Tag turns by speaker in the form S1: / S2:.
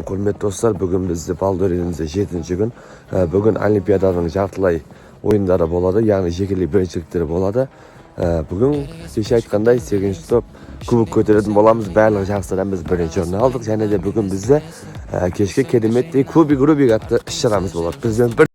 S1: Hürmetli dostlar, bugün bizde Baldur elimizde 7. gün. Bugün Olimpiadaның жартылай ойындары болады, яғни жекелей біріншіліктері болады. Bugün кеше айтқандай 8-ші топ кубок көтеретін боламыз. Барлық жарыстардан біз бірінші орын алдық. Және де бүгін бізде кешке кереметтей Кубик Рубик атты іс-шарамыз болады. Бізбен бір